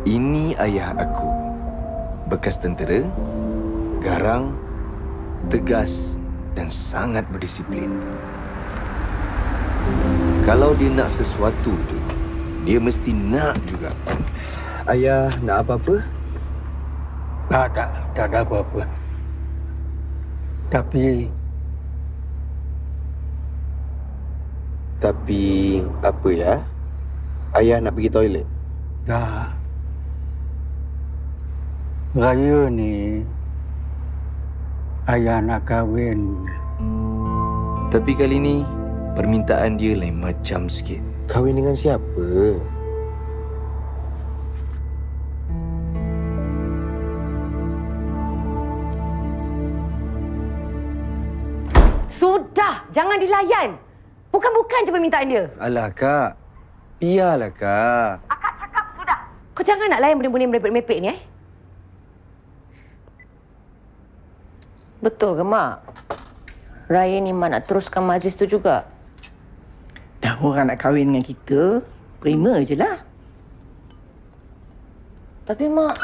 Ini ayah aku. Bekas tentera, garang, tegas dan sangat berdisiplin. Kalau dia nak sesuatu tu, dia mesti nak juga. Ayah nak apa-apa? Tak ada apa-apa. Tapi apa ya? Ayah nak pergi toilet? dah. Raya ni, ayah nak kahwin. Tapi kali ni, permintaan dia lain macam sikit. Kahwin dengan siapa? Sudah, jangan dilayan. Bukan-bukan je permintaan dia. Alah, Kak. Biarlah, Kak. Akak cakap sudah. Kau jangan nak layan benda-benda merepek-merepek ni, Betul ke, Mak? Raya ni Mak nak teruskan majlis tu juga. Dah orang nak kahwin dengan kita, terima je lah. Tapi Mak...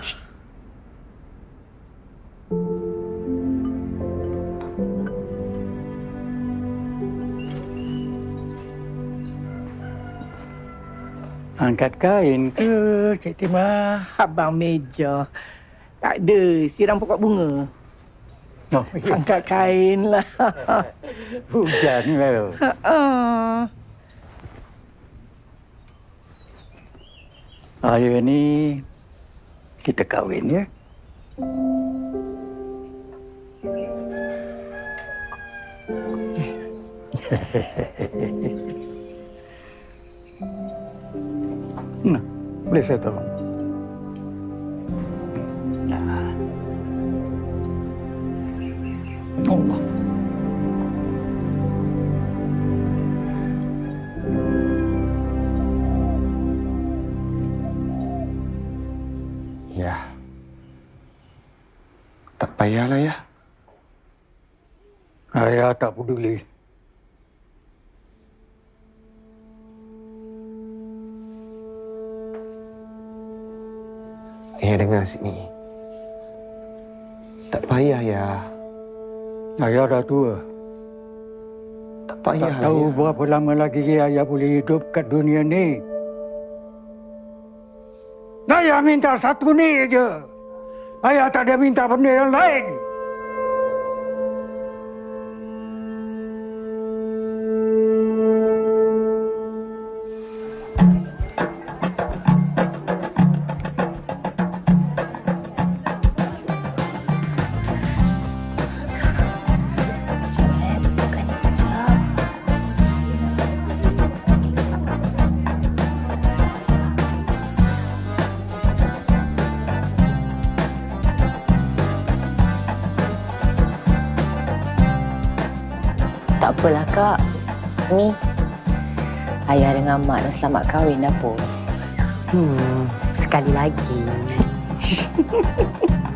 Angkat kain ke, Cik Timah? Abang meja. Tak ada, siram pokok bunga. Oh, ya. Angkat kain lah. Hujan lah. Raya ni, kita kahwin ya. Nah, boleh saya tolong? Allah. Ya. Tak payahlah, ya. Ayah tak peduli. Dengar sini. Tak payah, ya. Ayah dah tua. Tak payah, Tak tahu ya. berapa lama lagi ayah boleh hidup kat dunia ni. Ayah minta satu ni je. Ayah tak ada minta benda yang lain. Tak apalah, Kak. Ni, ayah dengan Mak dah selamat kahwin dah pun. Sekali lagi.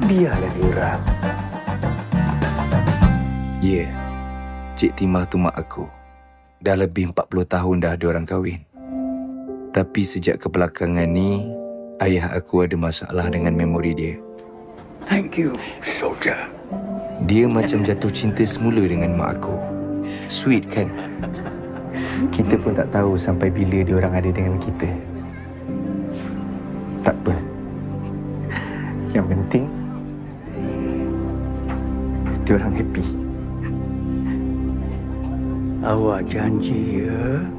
Biarlah diorang. Ya, Cik Timah tu mak aku. Dah lebih 40 tahun dah diorang kahwin. Tapi sejak kebelakangan ni, ayah aku ada masalah dengan memori dia. Thank you, soldier. Dia macam jatuh cinta semula dengan mak aku. Sweet kan? Kita pun tak tahu sampai bila diorang ada dengan kita. Tak apa. Yang penting, diorang happy. Awak janji ya,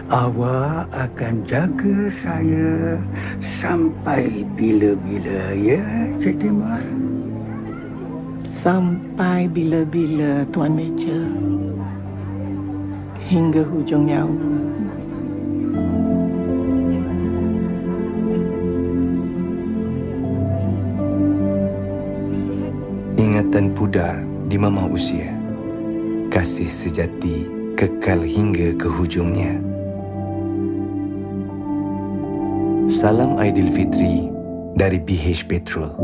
awak akan jaga saya sampai bila-bila ya, Cik Timah? Sampai bila-bila, Tuan Meja. Hingga hujung nyawa. Ingatan pudar di mama usia. Kasih sejati kekal hingga ke hujungnya. Salam Aidilfitri dari BH Petrol.